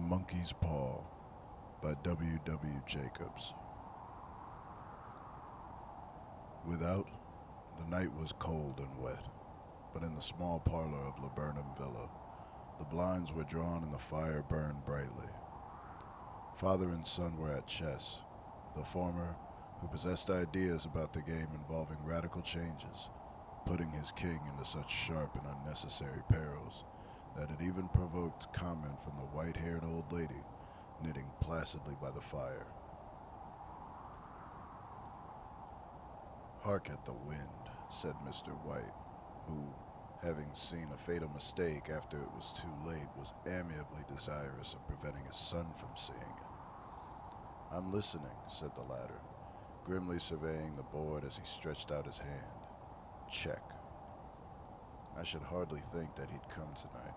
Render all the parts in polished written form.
Monkey's Paw by W. Jacobs. Without, the night was cold and wet, but in the small parlor of Laburnum Villa, the blinds were drawn and the fire burned brightly. Father and son were at chess, the former, who possessed ideas about the game involving radical changes, putting his king into such sharp and unnecessary perils that it even provoked comment from the white-haired old lady knitting placidly by the fire. "Hark at the wind," said Mr. White, who, having seen a fatal mistake after it was too late, was amiably desirous of preventing his son from seeing it. "I'm listening," said the latter, grimly surveying the board as he stretched out his hand. "Check." "I should hardly think that he'd come tonight,"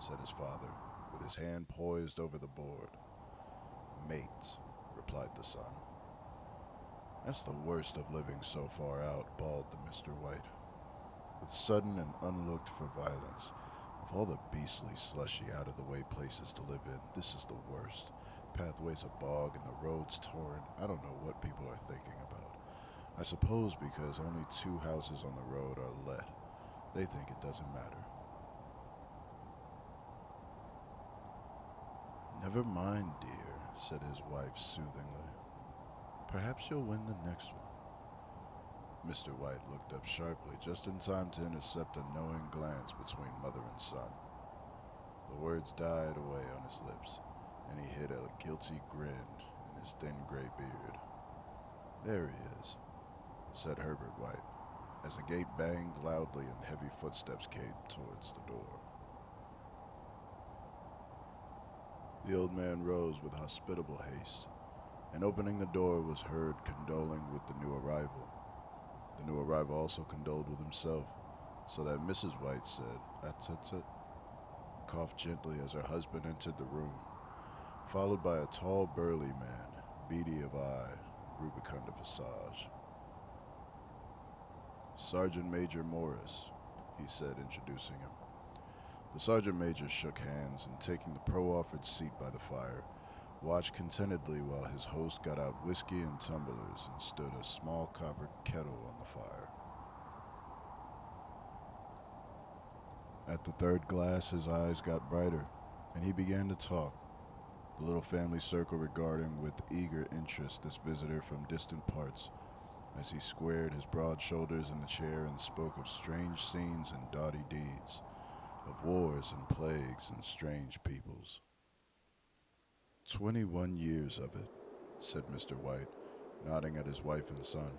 said his father, with his hand poised over the board. "Mates," replied the son. "That's the worst of living so far out," bawled the Mr. White. "With sudden and unlooked for violence, of all the beastly slushy out-of-the-way places to live in, this is the worst. Pathways a bog and the roads torn. I don't know what people are thinking about. I suppose because only 2 houses on the road are let, they think it doesn't matter." "Never mind, dear," said his wife soothingly. "Perhaps you'll win the next one." Mr. White looked up sharply, just in time to intercept a knowing glance between mother and son. The words died away on his lips, and he hid a guilty grin in his thin gray beard. "There he is," said Herbert White, as the gate banged loudly and heavy footsteps came towards the door. The old man rose with hospitable haste, and opening the door was heard condoling with the new arrival. The new arrival also condoled with himself, so that Mrs. White said, "At-tut-tut," coughed gently as her husband entered the room, followed by a tall, burly man, beady of eye, rubicund of visage. "Sergeant Major Morris," he said, introducing him. The sergeant major shook hands and, taking the pro-offered seat by the fire, watched contentedly while his host got out whiskey and tumblers and stood a small copper kettle on the fire. At the third glass, his eyes got brighter, and he began to talk, the little family circle regarding with eager interest this visitor from distant parts, as he squared his broad shoulders in the chair and spoke of strange scenes and doughty deeds, of wars and plagues and strange peoples. 21 years of it," said Mr. White, nodding at his wife and son.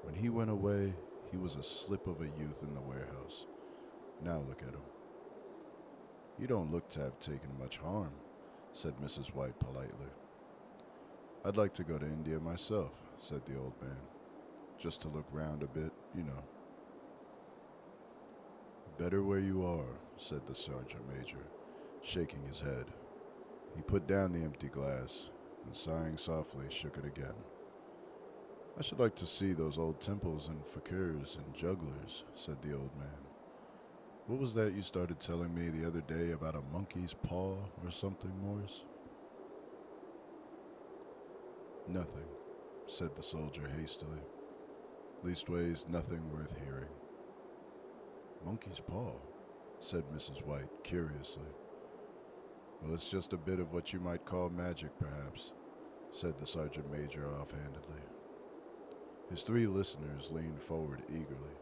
"When he went away, he was a slip of a youth in the warehouse. Now look at him." "You don't look to have taken much harm," said Mrs. White politely. "I'd like to go to India myself," said the old man, "just to look round a bit, you know." "Better where you are," said the sergeant major, shaking his head. He put down the empty glass, and sighing softly, shook it again. "I should like to see those old temples and fakirs and jugglers," said the old man. "What was that you started telling me the other day about a monkey's paw or something, Morris?" "Nothing," said the soldier hastily. "Leastways, nothing worth hearing." "Monkey's paw," said Mrs. White curiously. "Well, it's just a bit of what you might call magic, perhaps," said the sergeant major offhandedly. His 3 listeners leaned forward eagerly.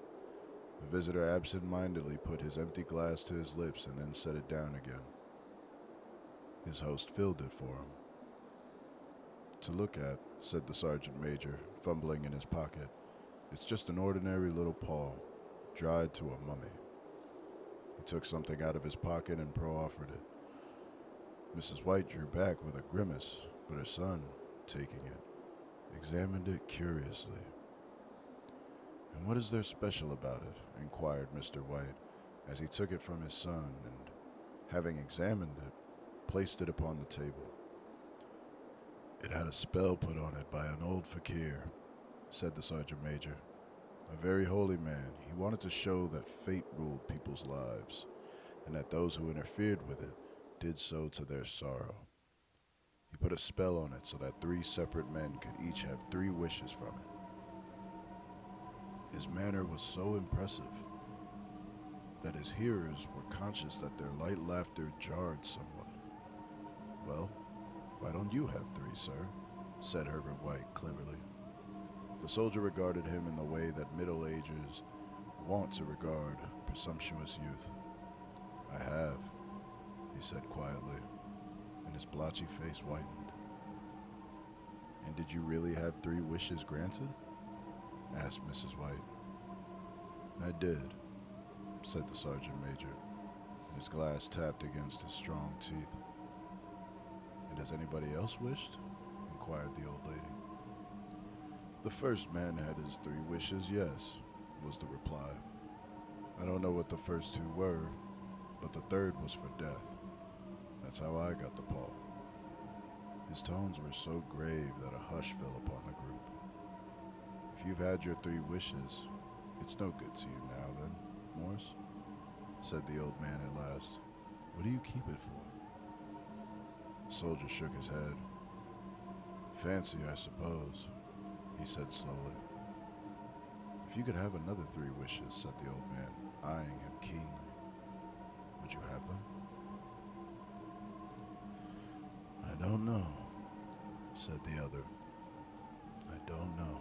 The visitor absent-mindedly put his empty glass to his lips and then set it down again. His host filled it for him. "To look at," said the sergeant major, fumbling in his pocket, "it's just an ordinary little paw, dried to a mummy." He took something out of his pocket and pro-offered it. Mrs. White drew back with a grimace, but her son, taking it, examined it curiously. "And what is there special about it?" inquired Mr. White, as he took it from his son and, having examined it, placed it upon the table. "It had a spell put on it by an old fakir," said the sergeant major. "A very holy man. He wanted to show that fate ruled people's lives, and that those who interfered with it did so to their sorrow. He put a spell on it so that 3 separate men could each have 3 wishes from it. His manner was so impressive that his hearers were conscious that their light laughter jarred somewhat. "Well, why don't you have 3, sir?" said Herbert White cleverly. The soldier regarded him in the way that middle agers want to regard presumptuous youth. "I have," he said quietly, and his blotchy face whitened. "And did you really have 3 wishes granted?" asked Mrs. White. "I did," said the sergeant major, and his glass tapped against his strong teeth. "And has anybody else wished?" inquired the old lady. "The first man had his 3 wishes, yes," was the reply. "I don't know what the first 2 were, but the third was for death. That's how I got the paw." His tones were so grave that a hush fell upon the group. "If you've had your 3 wishes, it's no good to you now, then, Morris?" said the old man at last. "What do you keep it for?" The soldier shook his head. "Fancy, I suppose," he said slowly. "If you could have another 3 wishes," said the old man, eyeing him keenly, "would you have them?" "I don't know," said the other. "I don't know."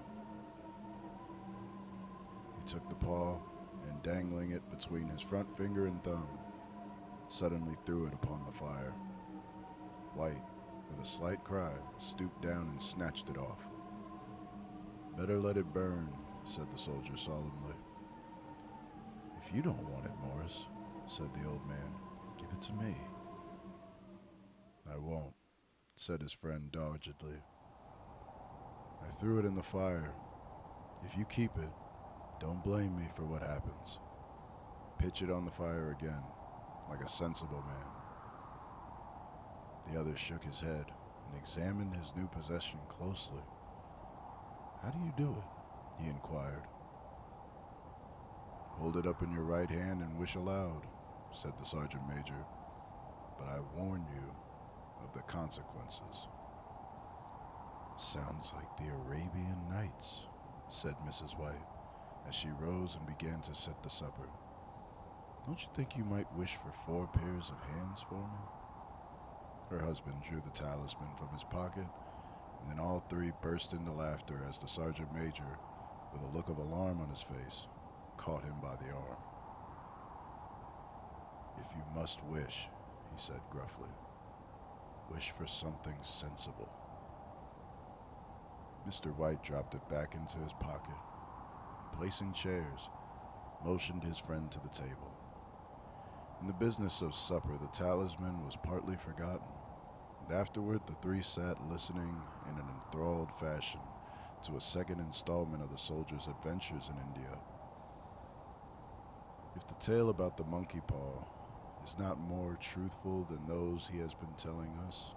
He took the paw and, dangling it between his front finger and thumb, suddenly threw it upon the fire. White, with a slight cry, stooped down and snatched it off. "Better let it burn," said the soldier solemnly. "If you don't want it, Morris," said the old man, "give it to me." "I won't," said his friend doggedly. "I threw it in the fire. If you keep it, don't blame me for what happens. Pitch it on the fire again, like a sensible man." The other shook his head and examined his new possession closely. "How do you do it?" he inquired. "Hold it up in your right hand and wish aloud," said the sergeant major. "But I warn you of the consequences." "Sounds like the Arabian Nights," said Mrs. White, as she rose and began to set the supper. "Don't you think you might wish for 4 pairs of hands for me?" Her husband drew the talisman from his pocket, and then all 3 burst into laughter as the sergeant major, with a look of alarm on his face, caught him by the arm. "If you must wish," he said gruffly, "wish for something sensible." Mr. White dropped it back into his pocket, and placing chairs, motioned his friend to the table. In the business of supper, the talisman was partly forgotten, and afterward the 3 sat listening in an enthralled fashion to a second installment of the soldier's adventures in India. "If the tale about the monkey paw is not more truthful than those he has been telling us,"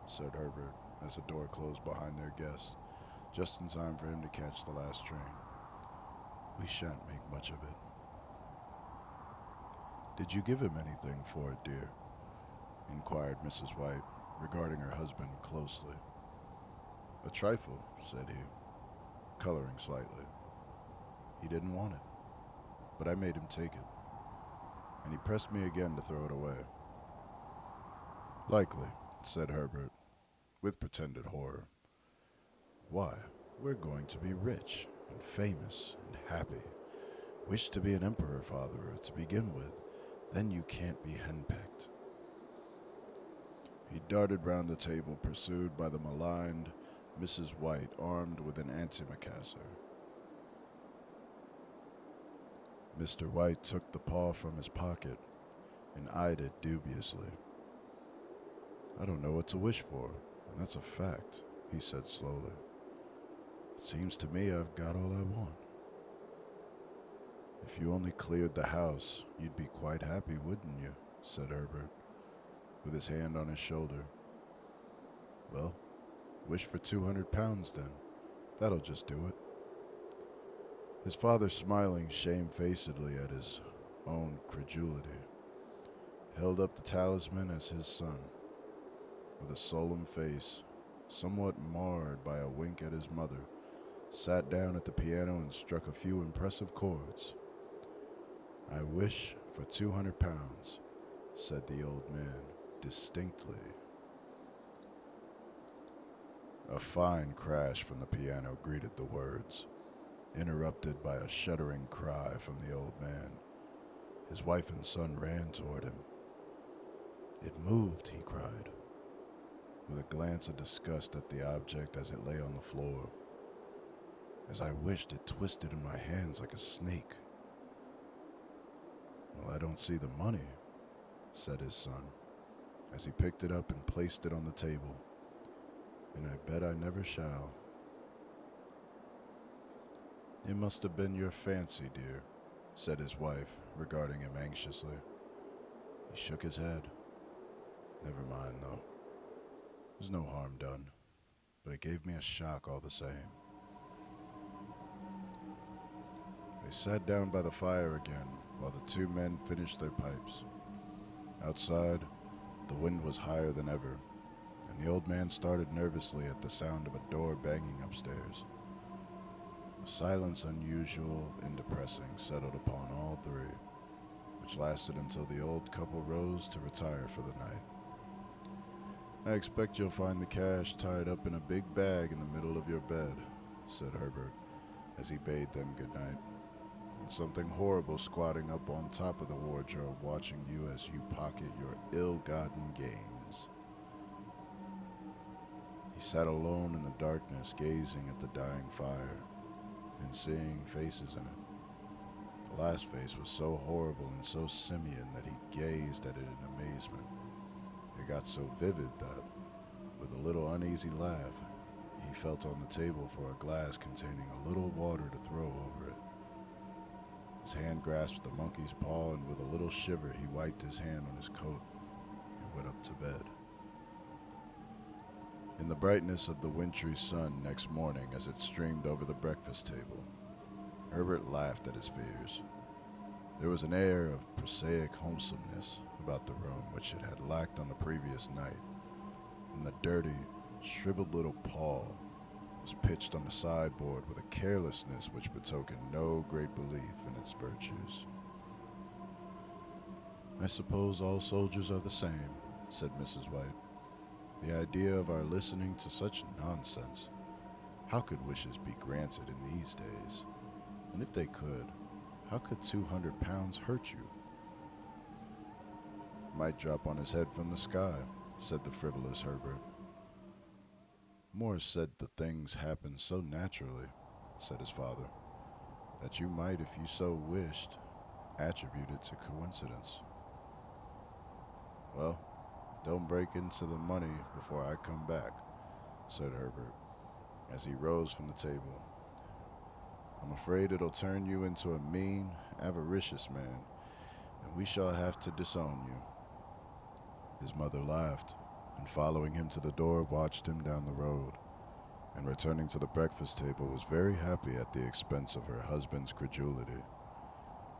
said Herbert, as the door closed behind their guest, just in time for him to catch the last train, "we shan't make much of it." "Did you give him anything for it, dear?" inquired Mrs. White, regarding her husband closely. "A trifle," said he, coloring slightly. "He didn't want it, but I made him take it, and he pressed me again to throw it away." "Likely," said Herbert, with pretended horror. "Why, we're going to be rich and famous and happy. Wish to be an emperor, father, to begin with. Then you can't be henpecked." He darted round the table, pursued by the maligned Mrs. White, armed with an antimacassar. Mr. White took the paw from his pocket and eyed it dubiously. "I don't know what to wish for, and that's a fact," he said slowly. "It seems to me I've got all I want." "If you only cleared the house, you'd be quite happy, wouldn't you?" said Herbert, with his hand on his shoulder. "Well, wish for 200 pounds then. That'll just do it." His father smiling shamefacedly at his own credulity. held up the talisman as his son, with a solemn face, somewhat marred by a wink at his mother, sat down at the piano and struck a few impressive chords. "I wish for 200 pounds, said the old man, distinctly. A fine crash from the piano greeted the words, interrupted by a shuddering cry from the old man. His wife and son ran toward him. "It moved," he cried, with a glance of disgust at the object as it lay on the floor. "As I wished, it twisted in my hands like a snake." "Well, I don't see the money," said his son, as he picked it up and placed it on the table. "And I bet I never shall." "It must have been your fancy, dear," said his wife, regarding him anxiously. He shook his head. "Never mind, though. There's no harm done, but it gave me a shock all the same." They sat down by the fire again while the two men finished their pipes. Outside, the wind was higher than ever, and the old man started nervously at the sound of a door banging upstairs. A silence unusual and depressing settled upon all three, which lasted until the old couple rose to retire for the night. "I expect you'll find the cash tied up in a big bag in the middle of your bed," said Herbert, as he bade them good night, "and something horrible squatting up on top of the wardrobe watching you as you pocket your ill-gotten gains." He sat alone in the darkness, gazing at the dying fire and seeing faces in it. The last face was so horrible and so simian that he gazed at it in amazement. It got so vivid that, with a little uneasy laugh, he felt on the table for a glass containing a little water to throw over it. His hand grasped the monkey's paw, and with a little shiver he wiped his hand on his coat and went up to bed. In the brightness of the wintry sun next morning as it streamed over the breakfast table, Herbert laughed at his fears. There was an air of prosaic homesomeness about the room which it had lacked on the previous night, and the dirty, shriveled little paw was pitched on the sideboard with a carelessness which betokened no great belief in its virtues. "I suppose all soldiers are the same," said Mrs. White. "The idea of our listening to such nonsense. How could wishes be granted in these days? And if they could, how could 200 pounds hurt you?" "Might drop on his head from the sky," said the frivolous Herbert. "Morris said the things happened so naturally," said his father, "that you might, if you so wished, attribute it to coincidence." "Well, don't break into the money before I come back," said Herbert, as he rose from the table. "I'm afraid it'll turn you into a mean, avaricious man, and we shall have to disown you." His mother laughed, and following him to the door, watched him down the road, and returning to the breakfast table was very happy at the expense of her husband's credulity,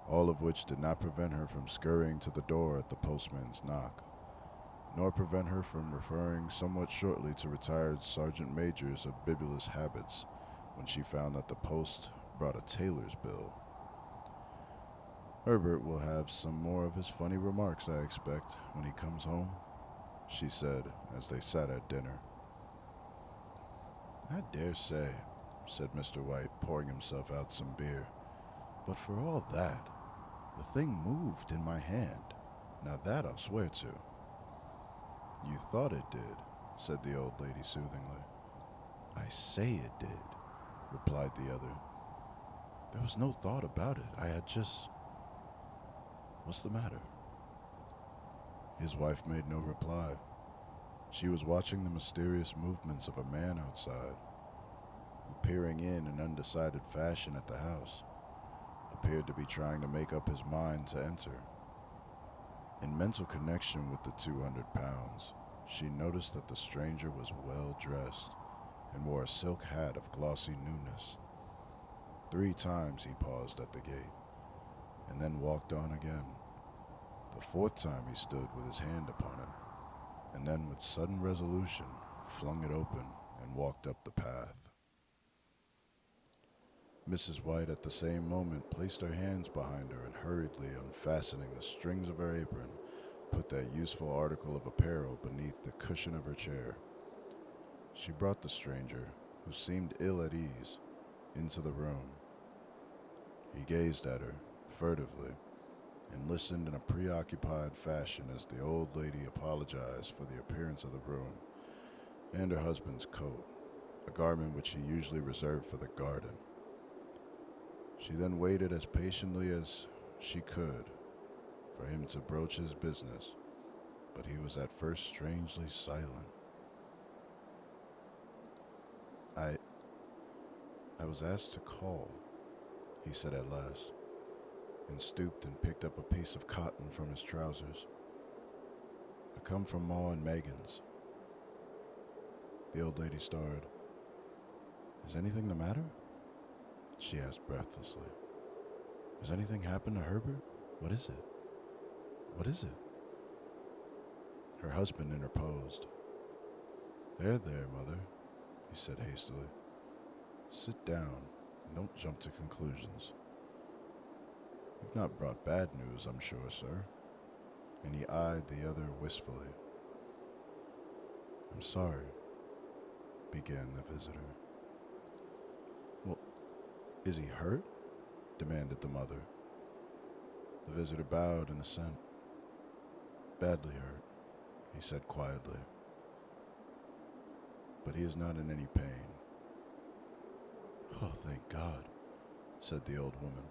all of which did not prevent her from scurrying to the door at the postman's knock, nor prevent her from referring somewhat shortly to retired sergeant majors of bibulous habits when she found that the post brought a tailor's bill. "Herbert will have some more of his funny remarks, I expect, when he comes home," she said as they sat at dinner. "I dare say," said Mr. White, pouring himself out some beer. "But for all that, the thing moved in my hand. Now that I'll swear to." "You thought it did," said the old lady soothingly. "I say it did," replied the other. "There was no thought about it. I had just... What's the matter?" His wife made no reply. She was watching the mysterious movements of a man outside, who, peering in an undecided fashion at the house, appeared to be trying to make up his mind to enter. In mental connection with the 200 pounds, she noticed that the stranger was well dressed and wore a silk hat of glossy newness. 3 times he paused at the gate, and then walked on again, A fourth time he stood with his hand upon it, and then with sudden resolution flung it open and walked up the path. Mrs. White at the same moment placed her hands behind her and hurriedly unfastening the strings of her apron, put that useful article of apparel beneath the cushion of her chair. She brought the stranger, who seemed ill at ease, into the room. He gazed at her, furtively, and listened in a preoccupied fashion as the old lady apologized for the appearance of the room and her husband's coat, a garment which she usually reserved for the garden. She then waited as patiently as she could for him to broach his business, but he was at first strangely silent. I was asked to call, he said at last, and stooped and picked up a piece of cotton from his trousers. I come from Ma and Megan's. The old lady started. Is anything the matter? She asked breathlessly. Has anything happened to Herbert? What is it? What is it? Her husband interposed. There, mother, he said hastily. Sit down and don't jump to conclusions. You've not brought bad news, I'm sure, sir. And he eyed the other wistfully. I'm sorry, began the visitor. Well, is he hurt? Demanded the mother. The visitor bowed in assent. Badly hurt, he said quietly. But he is not in any pain. Oh, thank God, said the old woman,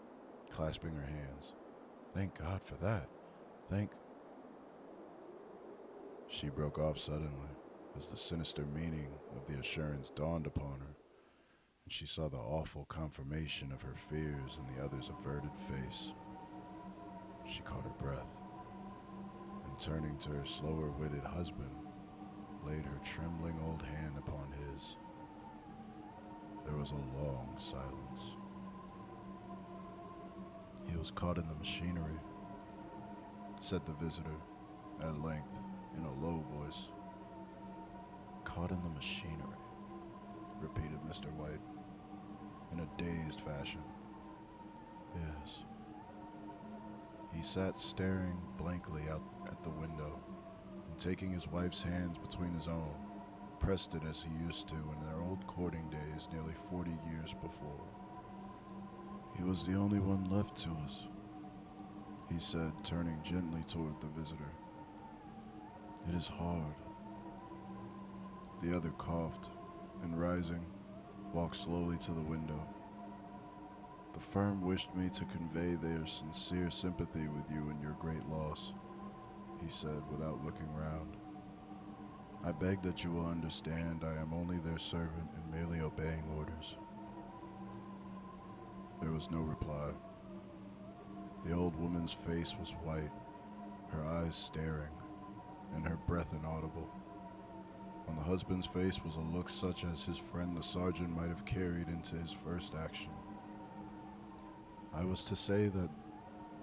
clasping her hands. Thank God for that. She broke off suddenly as the sinister meaning of the assurance dawned upon her, and she saw the awful confirmation of her fears in the other's averted face. She caught her breath, and turning to her slower-witted husband, laid her trembling old hand upon his. There was a long silence. He was caught in the machinery, said the visitor, at length, in a low voice. Caught in the machinery, repeated Mr. White, in a dazed fashion. Yes. He sat staring blankly out at the window, and taking his wife's hands between his own, pressed it as he used to in their old courting days nearly 40 years before. He was the only one left to us, he said, turning gently toward the visitor. It is hard. The other coughed, and rising, walked slowly to the window. The firm wished me to convey their sincere sympathy with you in your great loss, he said without looking round. I beg that you will understand I am only their servant and merely obeying orders. There was no reply. The old woman's face was white, her eyes staring, and her breath inaudible. On the husband's face was a look such as his friend the sergeant might have carried into his first action. I was to say that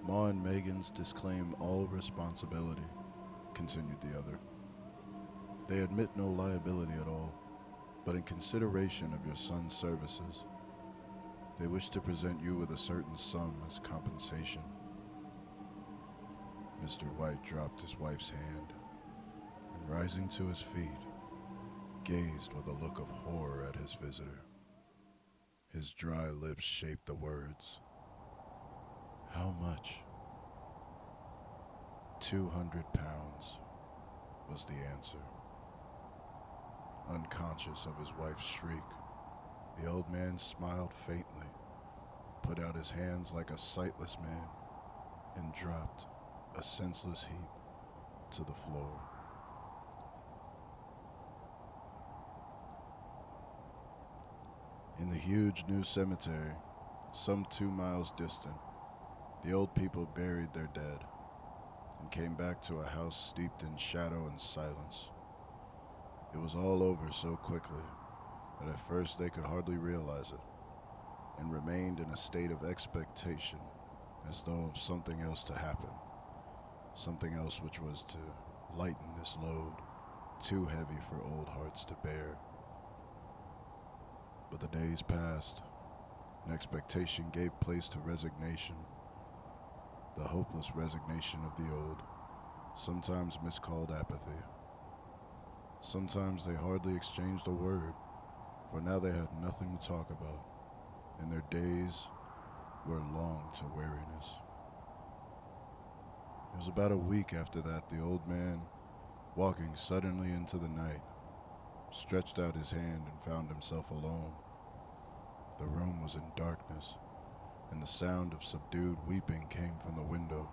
Ma and Megan's disclaim all responsibility, continued the other. They admit no liability at all, but in consideration of your son's services, they wish to present you with a certain sum as compensation. Mr. White dropped his wife's hand, and rising to his feet, gazed with a look of horror at his visitor. His dry lips shaped the words. How much? 200 pounds, was the answer. Unconscious of his wife's shriek, the old man smiled faintly, put out his hands like a sightless man, and dropped, a senseless heap, to the floor. In the huge new cemetery, some 2 miles distant, the old people buried their dead and came back to a house steeped in shadow and silence. It was all over so quickly that at first they could hardly realize it, and remained in a state of expectation as though of something else to happen, something else which was to lighten this load, too heavy for old hearts to bear. But the days passed, and expectation gave place to resignation, the hopeless resignation of the old, sometimes miscalled apathy. Sometimes they hardly exchanged a word, for now they had nothing to talk about, and their days were long to weariness. It was about a week after that the old man, walking suddenly into the night, stretched out his hand and found himself alone. The room was in darkness, and the sound of subdued weeping came from the window.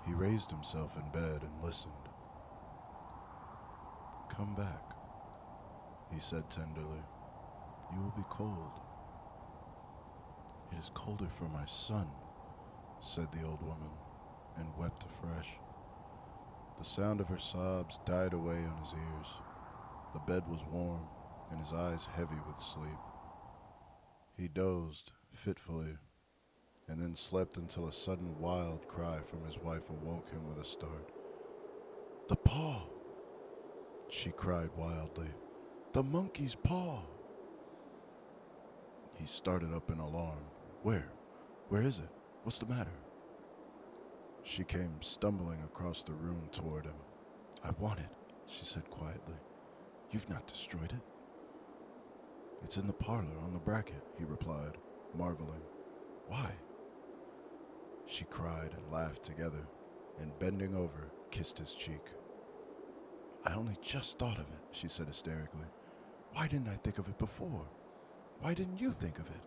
He raised himself in bed and listened. "Come back," he said tenderly. "You will be cold." "It is colder for my son," said the old woman, and wept afresh. The sound of her sobs died away on his ears. The bed was warm, and his eyes heavy with sleep. He dozed fitfully, and then slept until a sudden wild cry from his wife awoke him with a start. "The paw!" she cried wildly. "The monkey's paw!" He started up in alarm. "Where? Where is it? What's the matter?" She came stumbling across the room toward him. "I want it," she said quietly. "You've not destroyed it?" "It's in the parlor on the bracket," he replied, marveling. "Why?" She cried and laughed together, and bending over, kissed his cheek. "I only just thought of it," she said hysterically. "Why didn't I think of it before? Why didn't you think of it?"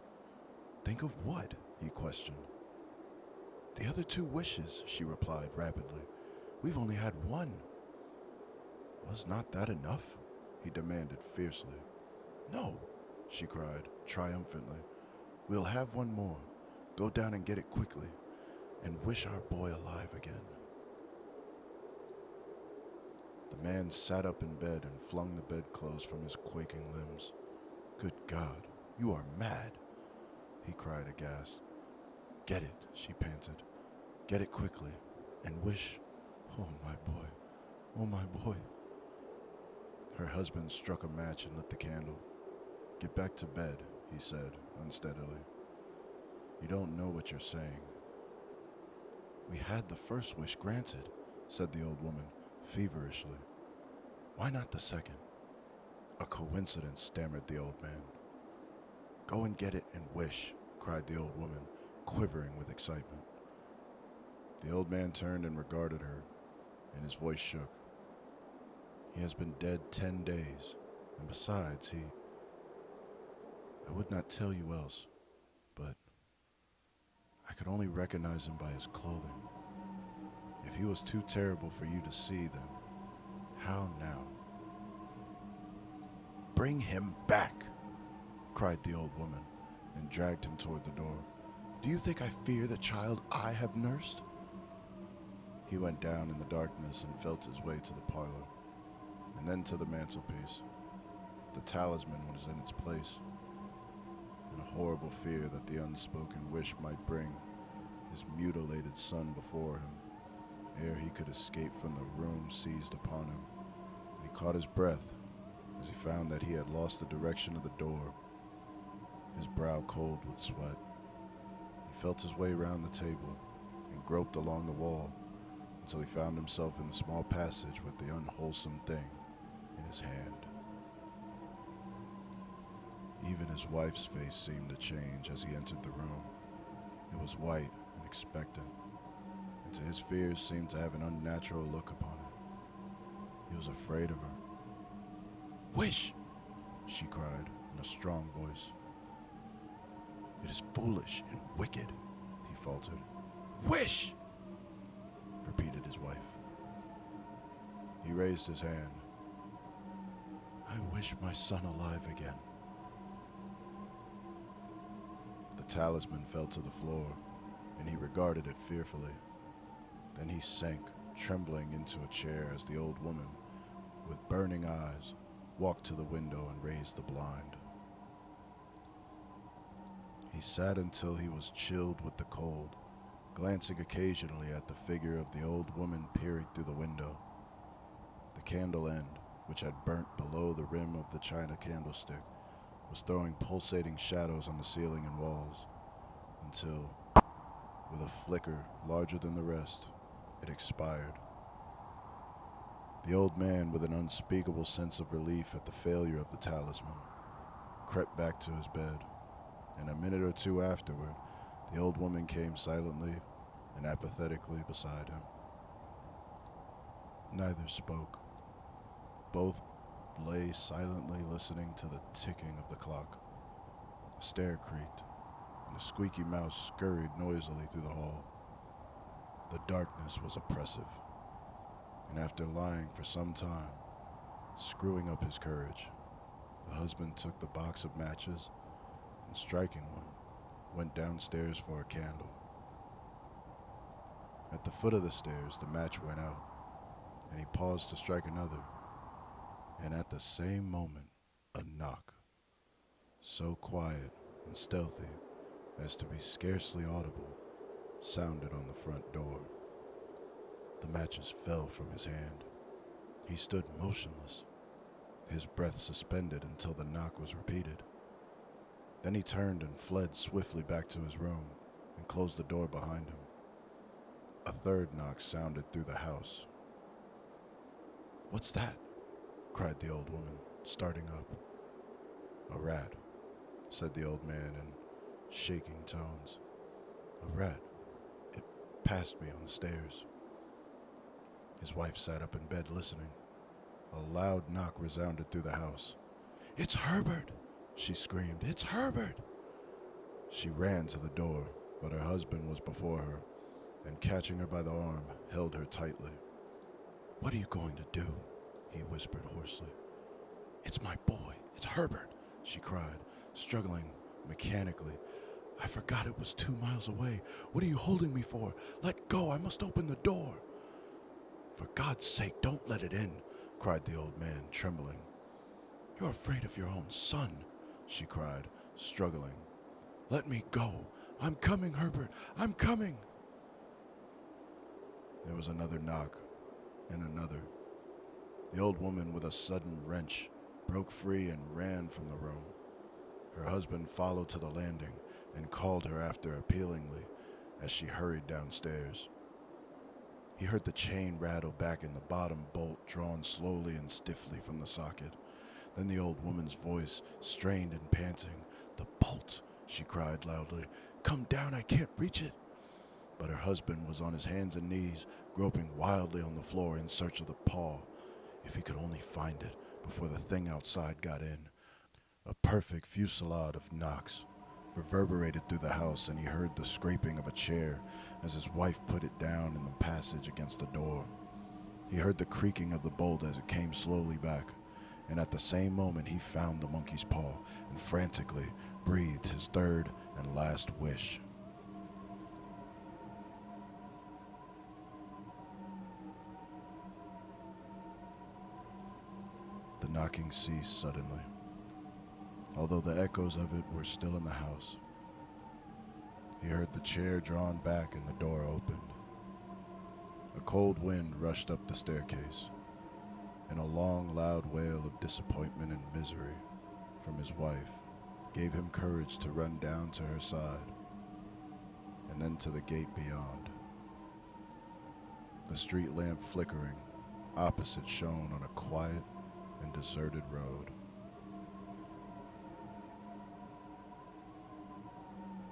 "Think of what?" he questioned. "The other 2 wishes," she replied rapidly. "We've only had one." "Was not that enough?" he demanded fiercely. "No," she cried triumphantly. "We'll have one more. Go down and get it quickly, and wish our boy alive again." The man sat up in bed and flung the bedclothes from his quaking limbs. "Good God, you are mad," he cried aghast. "Get it," she panted. "Get it quickly, and wish, oh my boy, oh my boy." Her husband struck a match and lit the candle. "Get back to bed," he said unsteadily. "You don't know what you're saying." "We had the first wish granted," said the old woman feverishly. "Why not the second?" "A coincidence," stammered the old man. "Go and get it and wish," cried the old woman, quivering with excitement. The old man turned and regarded her, and his voice shook. "He has been dead 10 days, and besides, I would not tell you else, but I could only recognize him by his clothing. If he was too terrible for you to see, then how now?" "Bring him back," cried the old woman, and dragged him toward the door. "Do you think I fear the child I have nursed?" He went down in the darkness and felt his way to the parlor, and then to the mantelpiece. The talisman was in its place, and a horrible fear that the unspoken wish might bring his mutilated son before him, ere he could escape from the room, seized upon him, and he caught his breath as he found that he had lost the direction of the door, his brow cold with sweat. He felt his way round the table and groped along the wall until he found himself in the small passage with the unwholesome thing in his hand. Even his wife's face seemed to change as he entered the room. It was white and expectant, and to his fears seemed to have an unnatural look upon it. He was afraid of her. "Wish!" she cried in a strong voice. "It is foolish and wicked," he faltered. "Wish!" repeated his wife. He raised his hand. "I wish my son alive again." The talisman fell to the floor, and he regarded it fearfully. Then he sank, trembling, into a chair as the old woman, with burning eyes, walked to the window and raised the blind. He sat until he was chilled with the cold, glancing occasionally at the figure of the old woman peering through the window. The candle end, which had burnt below the rim of the china candlestick, was throwing pulsating shadows on the ceiling and walls, until, with a flicker larger than the rest, it expired. The old man, with an unspeakable sense of relief at the failure of the talisman, crept back to his bed, and a minute or two afterward, the old woman came silently and apathetically beside him. Neither spoke. Both lay silently listening to the ticking of the clock. A stair creaked, and a squeaky mouse scurried noisily through the hall. The darkness was oppressive, and after lying for some time, screwing up his courage, the husband took the box of matches and, striking one, went downstairs for a candle. At the foot of the stairs, the match went out, and he paused to strike another, and at the same moment, a knock, so quiet and stealthy as to be scarcely audible, sounded on the front door. The matches fell from his hand. He stood motionless, his breath suspended until the knock was repeated. Then he turned and fled swiftly back to his room and closed the door behind him. A third knock sounded through the house. "What's that?" cried the old woman, starting up. "A rat," said the old man in shaking tones. "A rat. It passed me on the stairs." His wife sat up in bed listening. A loud knock resounded through the house. "It's Herbert!" she screamed. "It's Herbert!" She ran to the door, but her husband was before her, and catching her by the arm, held her tightly. "What are you going to do?" he whispered hoarsely. "It's my boy. It's Herbert," she cried, struggling mechanically. "I forgot it was 2 miles away. What are you holding me for? Let go. I must open the door." "For God's sake, don't let it in," cried the old man, trembling. "You're afraid of your own son," she cried, struggling. "Let me go. I'm coming, Herbert. I'm coming." There was another knock, and another. The old woman, with a sudden wrench, broke free and ran from the room. Her husband followed to the landing and called her after appealingly as she hurried downstairs. He heard the chain rattle back and the bottom bolt drawn slowly and stiffly from the socket. Then the old woman's voice, strained and panting. "The bolt!" she cried loudly. "Come down, I can't reach it." But her husband was on his hands and knees, groping wildly on the floor in search of the paw. If he could only find it before the thing outside got in. A perfect fusillade of knocks reverberated through the house, and he heard the scraping of a chair as his wife put it down in the passage against the door. He heard the creaking of the bolt as it came slowly back, and at the same moment he found the monkey's paw and frantically breathed his third and last wish. The knocking ceased suddenly, although the echoes of it were still in the house. He heard the chair drawn back and the door opened. A cold wind rushed up the staircase, and a long, loud wail of disappointment and misery from his wife gave him courage to run down to her side, and then to the gate beyond. The street lamp flickering opposite shone on a quiet and deserted road.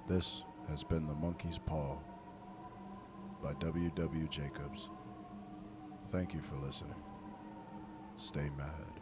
This has been The Monkey's Paw by W.W. Jacobs. Thank you for listening. Stay mad.